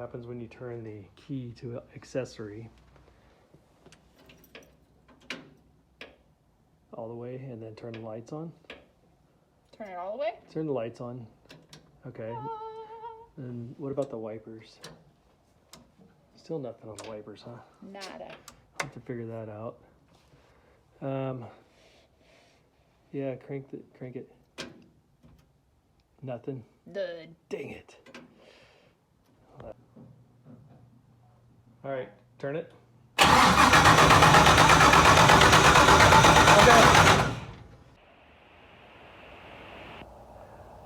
happens when you turn the key to accessory all the way and then turn the lights on. Turn it all the way? Turn the lights on. Okay. And what about the wipers? Still nothing on the wipers, huh? Nada. I'll have to figure that out. Yeah, crank it. Nothing. Good. Dang it. All right, turn it. Okay.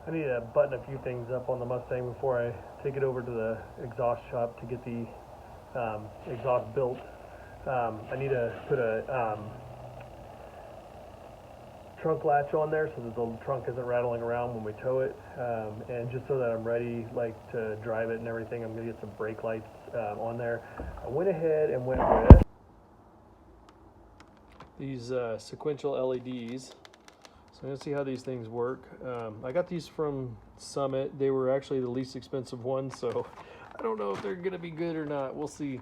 I need to button a few things up on the Mustang before I take it over to the exhaust shop to get the exhaust built. I need to put a trunk latch on there so that the trunk isn't rattling around when we tow it, and just so that I'm ready to drive it and everything, I'm gonna get some brake lights on there. I went ahead and went with these sequential LEDs. So I'm gonna see how these things work. I got these from Summit. They were actually the least expensive ones, so I don't know if they're gonna be good or not. We'll see.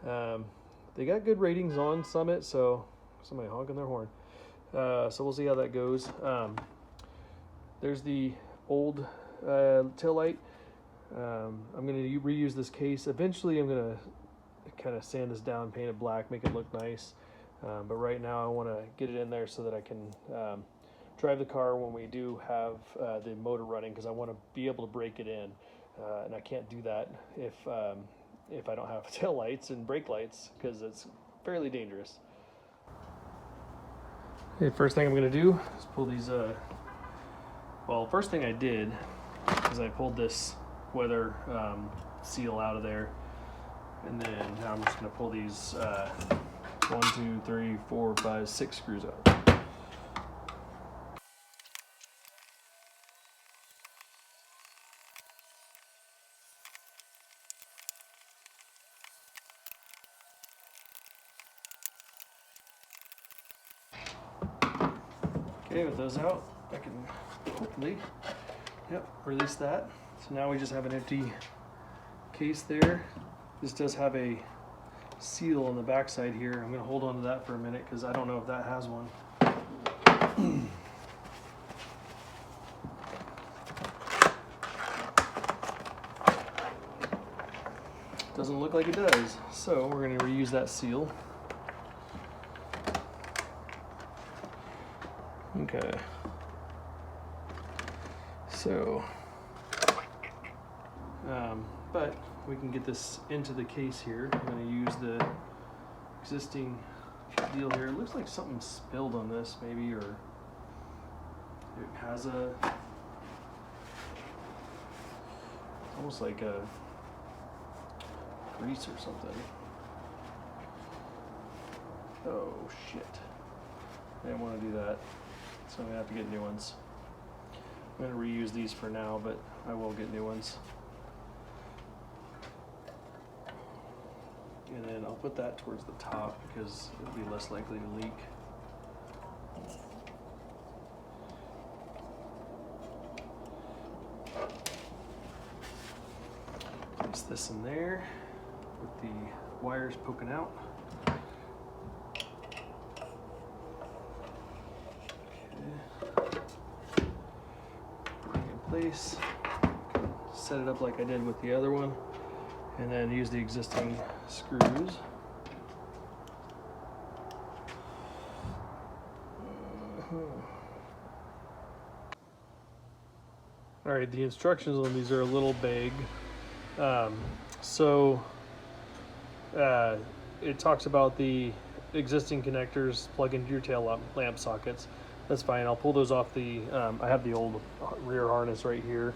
They got good ratings on Summit, so somebody honking their horn. So we'll see how that goes. There's the old tail light. I'm going to reuse this case. Eventually I'm going to kind of sand this down, paint it black, make it look nice. But right now I want to get it in there so that I can drive the car when we do have the motor running, because I want to be able to break it in. And I can't do that if I don't have tail lights and brake lights, because it's fairly dangerous. Okay, first thing I'm going to do is pull these, well, first thing I did is I pulled this weather seal out of there, and then now I'm just going to pull these 1, 2, 3, 4, 5, 6 screws out. Okay, with those out, I can hopefully, release that. So now we just have an empty case there. This does have a seal on the backside here. I'm gonna hold on to that for a minute because I don't know if that has one. Doesn't look like it does. So we're gonna reuse that seal. Okay, so, but we can get this into the case here. I'm going to use the existing deal here. It looks like something spilled on this, maybe, or it has almost like a grease or something. Oh shit, I didn't want to do that. So I'm gonna have to get new ones. I'm gonna reuse these for now, but I will get new ones. And then I'll put that towards the top because it'll be less likely to leak. Place this in there with the wires poking out. Place, set it up like I did with the other one, and then use the existing screws. All right, the instructions on these are a little vague. It talks about the existing connectors plug into your tail lamp sockets. That's fine. I'll pull those off the, I have the old rear harness right here.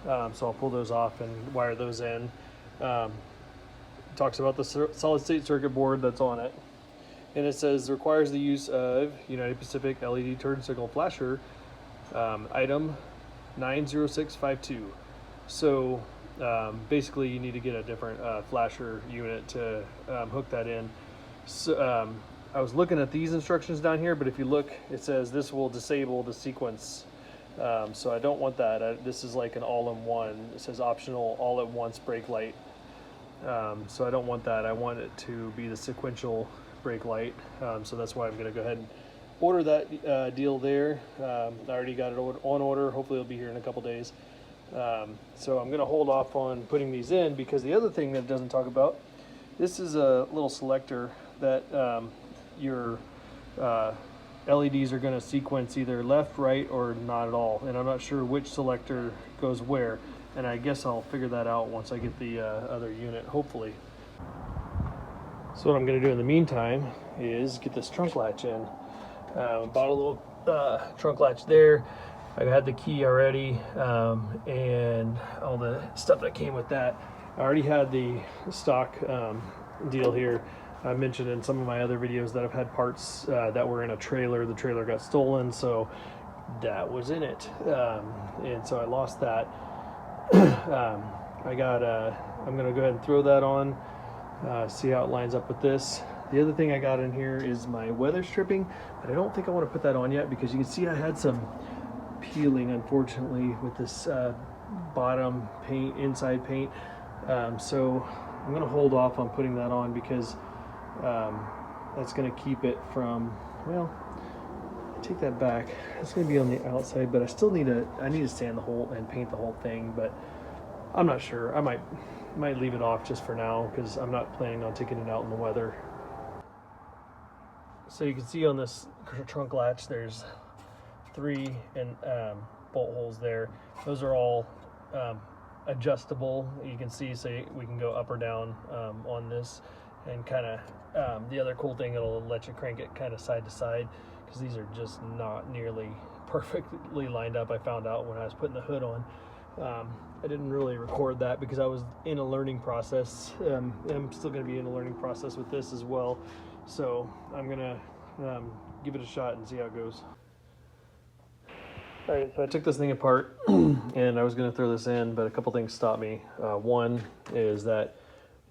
So I'll pull those off and wire those in. It talks about the solid state circuit board that's on it. And it says requires the use of United Pacific LED turn signal flasher, item 90652. So basically you need to get a different flasher unit to hook that in. So, I was looking at these instructions down here, but if you look, it says this will disable the sequence. So I don't want that. This is like an all-in-one. It says optional all-at-once brake light. So I don't want that. I want it to be the sequential brake light. So that's why I'm going to go ahead and order that deal there. I already got it on order. Hopefully it'll be here in a couple days. So I'm going to hold off on putting these in, because the other thing that it doesn't talk about, this is a little selector that your LEDs are going to sequence either left, right, or not at all. And I'm not sure which selector goes where. And I guess I'll figure that out once I get the other unit, hopefully. So what I'm going to do in the meantime is get this trunk latch in. Bought a little trunk latch there. I had the key already, and all the stuff that came with that. I already had the stock deal here. I mentioned in some of my other videos that I've had parts that were in a trailer. The trailer got stolen, so that was in it, and so I lost that. I'm gonna go ahead and throw that on, see how it lines up with this. The other thing I got in here is my weather stripping, but I don't think I want to put that on yet, because you can see I had some peeling, unfortunately, with this bottom paint, inside paint. So I'm gonna hold off on putting that on, because that's gonna keep it from, well, take that back. It's gonna be on the outside, but I still need to sand the whole and paint the whole thing, but I'm not sure. I might leave it off just for now, because I'm not planning on taking it out in the weather. So you can see on this trunk latch, there's 3 bolt holes there. Those are all adjustable. You can see, so we can go up or down on this, and kind of the other cool thing, it'll let you crank it kind of side to side, because these are just not nearly perfectly lined up. I found out when I was putting the hood on. I didn't really record that because I was in a learning process. I'm still going to be in a learning process with this as well. So I'm going to give it a shot and see how it goes. All right, so I took this thing apart and I was going to throw this in, but a couple things stopped me. One is that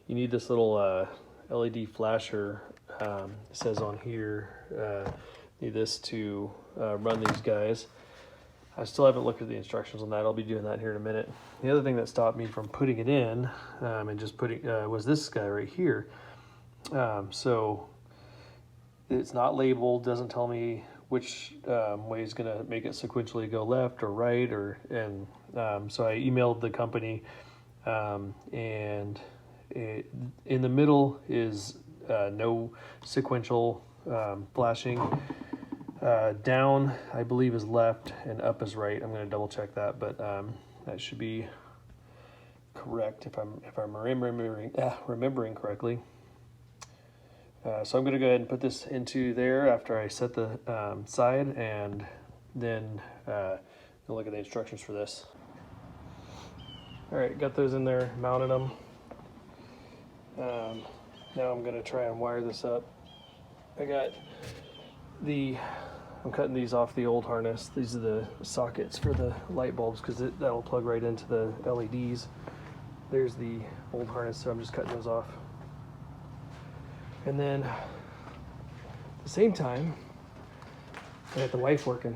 you need this little LED flasher. It says on here, need this to run these guys. I still haven't looked at the instructions on that. I'll be doing that here in a minute. The other thing that stopped me from putting it in and just putting was this guy right here. So it's not labeled, doesn't tell me which way is going to make it sequentially go left or right, so I emailed the company, and in the middle is no sequential flashing. Down, I believe, is left, and up is right. I'm going to double check that, but that should be correct if I'm remembering correctly. So I'm going to go ahead and put this into there after I set the side, and then we'll look at the instructions for this. All right, got those in there, mounted them. Now I'm going to try and wire this up. I'm cutting these off the old harness. These are the sockets for the light bulbs, because that'll plug right into the LEDs. There's the old harness, so I'm just cutting those off. And then at the same time, I got the wife working.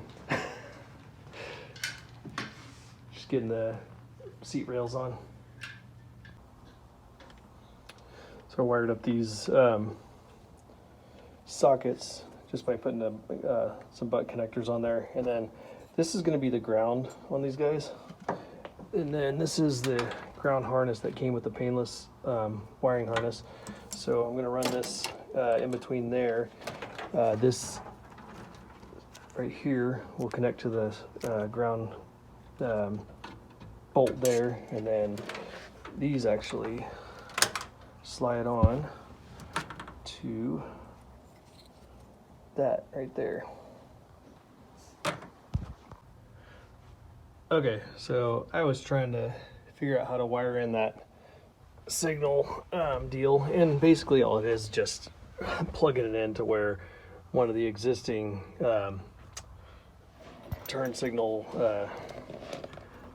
Just getting the seat rails on. So I wired up these sockets just by putting some butt connectors on there. And then this is going to be the ground on these guys. And then this is the ground harness that came with the painless wiring harness. So I'm going to run this in between there. This right here will connect to the ground bolt there, and then these actually slide on to that right there. Okay, so I was trying to figure out how to wire in that signal deal, and basically all it is just plugging it into where one of the existing turn signal,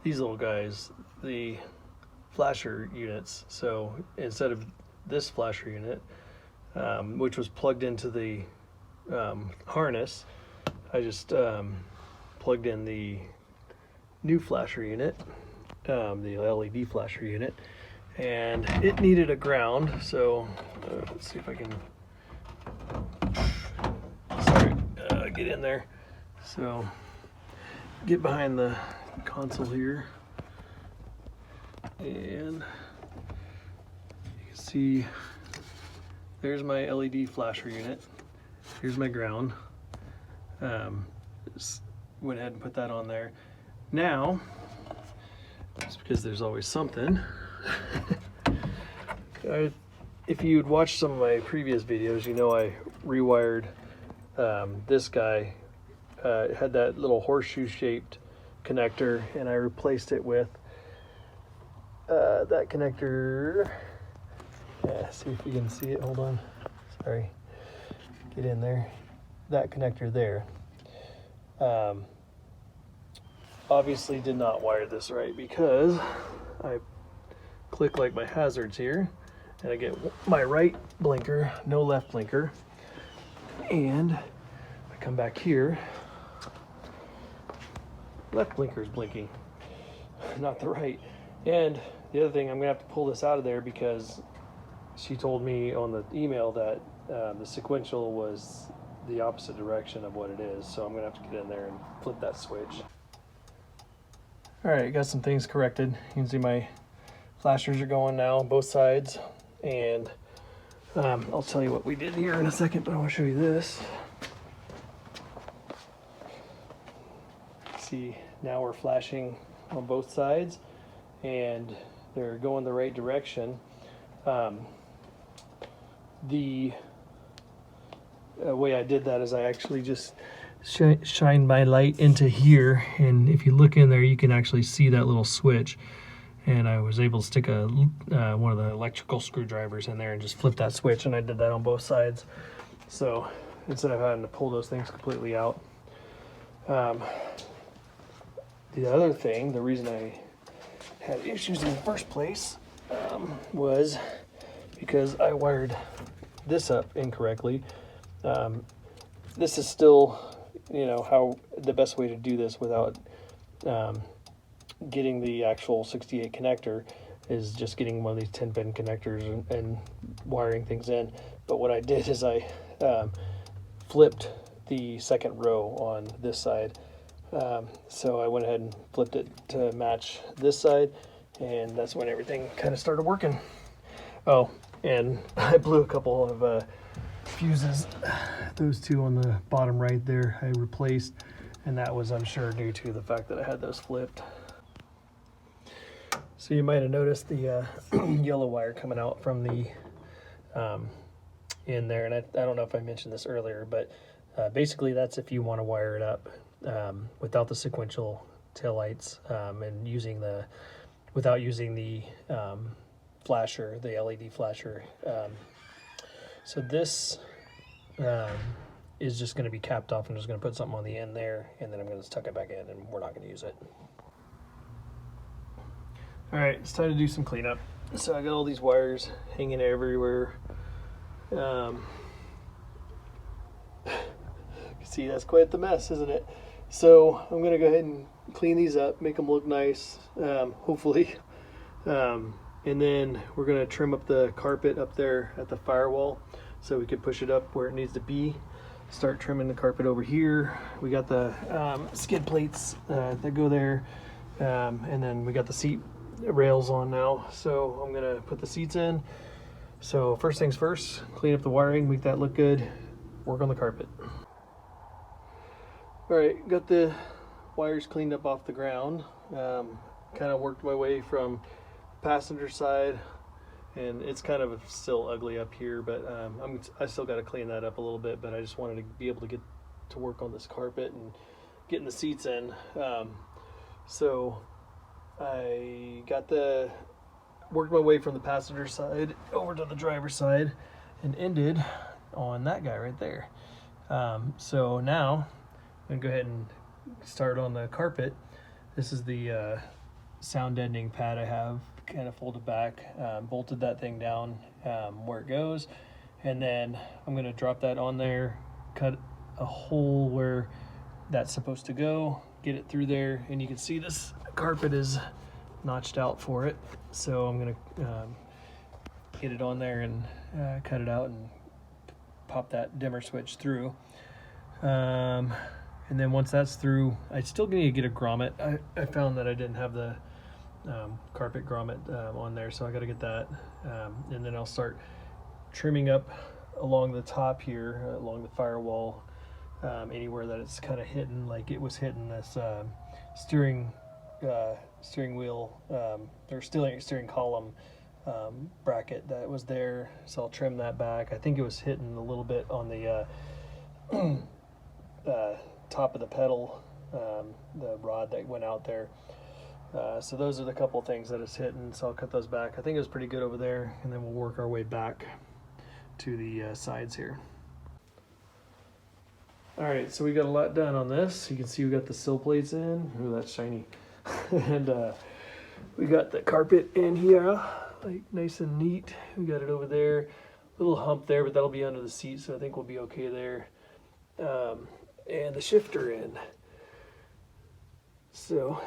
these little guys, the flasher units. So instead of this flasher unit, which was plugged into the harness, I just plugged in the new flasher unit, the LED flasher unit, and it needed a ground. So let's see if I can, get in there. So get behind the console here, and you can see there's my LED flasher unit. Here's my ground. Just went ahead and put that on there. Now, just because there's always something, if you'd watched some of my previous videos, you know I rewired this guy. It had that little horseshoe shaped connector, and I replaced it with that connector. Yeah, see if you can see it. Hold on. Sorry. Get in there. That connector there. Obviously did not wire this right because I click like my hazards here, and I get my right blinker, no left blinker, and I come back here, left blinker is blinking, not the right. And the other thing, I'm gonna have to pull this out of there because she told me on the email that the sequential was the opposite direction of what it is, so I'm gonna have to get in there and flip that switch. All right, got some things corrected. You can see my flashers are going now, both sides, and I'll tell you what we did here in a second, but I want to show you this. See, now we're flashing on both sides, and they're going the right direction. The way I did that is I actually just shine my light into here, and if you look in there you can actually see that little switch, and I was able to stick a one of the electrical screwdrivers in there and just flip that switch, and I did that on both sides, so instead of having to pull those things completely out. The other thing, the reason I had issues in the first place was because I wired this up incorrectly. This is still, you know, how the best way to do this without getting the actual 68 connector is just getting one of these 10-pin connectors and wiring things in. But what I did is I flipped the second row on this side. So I went ahead and flipped it to match this side, and that's when everything kind of started working. Oh, and I blew a couple of fuses. Those two on the bottom right there I replaced, and that was, I'm sure, due to the fact that I had those flipped. So you might have noticed the yellow wire coming out from the in there, and I don't know if I mentioned this earlier, but basically that's if you want to wire it up without the sequential taillights and without using the flasher, the LED flasher. So this is just going to be capped off. I'm just going to put something on the end there, and then I'm going to tuck it back in, and we're not going to use it. All right, it's time to do some cleanup. So I got all these wires hanging everywhere. See, that's quite the mess, isn't it? So I'm going to go ahead and clean these up, make them look nice, hopefully. And then we're going to trim up the carpet up there at the firewall so we can push it up where it needs to be. Start trimming the carpet over here. We got the skid plates that go there, and then we got the seat rails on now. So I'm going to put the seats in. So first things first, clean up the wiring, make that look good, work on the carpet. All right, got the wires cleaned up off the ground. Kind of worked my way from passenger side, and it's kind of still ugly up here, but I still got to clean that up a little bit, but I just wanted to be able to get to work on this carpet and getting the seats in. So I worked my way from the passenger side over to the driver's side and ended on that guy right there. So now I'm gonna go ahead and start on the carpet. This is the sound deadening pad I have kind of folded back, bolted that thing down where it goes, and then I'm going to drop that on there, cut a hole where that's supposed to go, get it through there, and you can see this carpet is notched out for it. So I'm gonna get it on there and cut it out and pop that dimmer switch through. And then once that's through, I still need to get a grommet. I found that I didn't have the carpet grommet on there, so I got to get that. And then I'll start trimming up along the top here, along the firewall, anywhere that it's kind of hitting, like it was hitting this steering wheel or steering column bracket that was there. So I'll trim that back. I think it was hitting a little bit on the top of the pedal, the rod that went out there. So those are the couple things that it's hitting, so I'll cut those back. I think it was pretty good over there, and then we'll work our way back to the sides here. All right, so we got a lot done on this. You can see we got the sill plates in. Ooh, that's shiny. And we got the carpet in here, like nice and neat. We got it over there. Little hump there, but that'll be under the seat, so I think we'll be okay there. And the shifter in. So,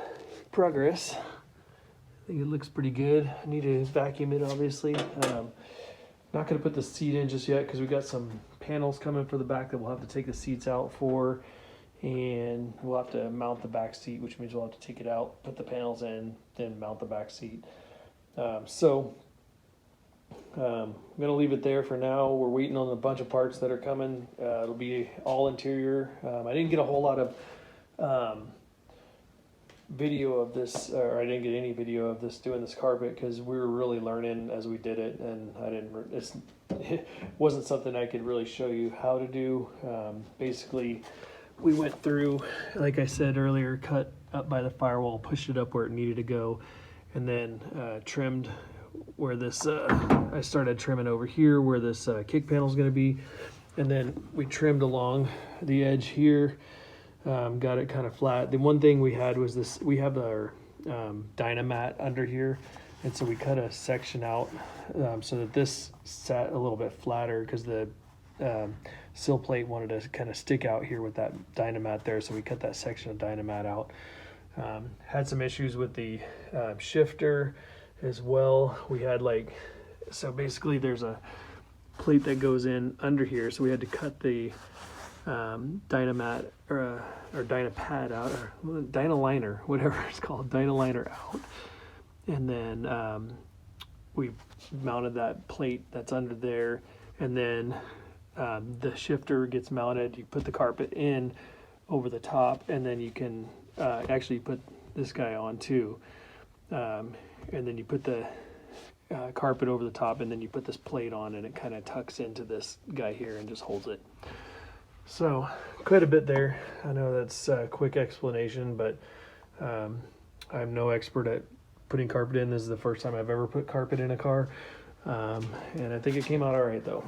progress. I think it looks pretty good. I need to vacuum it, obviously. Not going to put the seat in just yet because we got some panels coming for the back that we'll have to take the seats out for, and we'll have to mount the back seat, which means we'll have to take it out, put the panels in, then mount the back seat. So I'm going to leave it there for now. We're waiting on a bunch of parts that are coming. It'll be all interior. I didn't get a whole lot of video of this, or I didn't get any video of this doing this carpet because we were really learning as we did it, and it wasn't something I could really show you how to do. Basically, we went through, like I said earlier, cut up by the firewall, pushed it up where it needed to go, and then trimmed where this, I started trimming over here where this kick panel is going to be, and then we trimmed along the edge here. Got it kind of flat. The one thing we had was this, we have our Dynamat under here, and so we cut a section out so that this sat a little bit flatter because the sill plate wanted to kind of stick out here with that Dynamat there, so we cut that section of Dynamat out. Had some issues with the shifter as well. We had so basically there's a plate that goes in under here, so we had to cut the Dynamat or Dynapad out, or Dynaliner, whatever it's called, Dynaliner out, and then we mounted that plate that's under there, and then the shifter gets mounted. You put the carpet in over the top, and then you can actually put this guy on too, and then you put the carpet over the top, and then you put this plate on, and it kind of tucks into this guy here and just holds it. So quite a bit there. I know that's a quick explanation, but I'm no expert at putting carpet in. This is the first time I've ever put carpet in a car, and I think it came out all right though.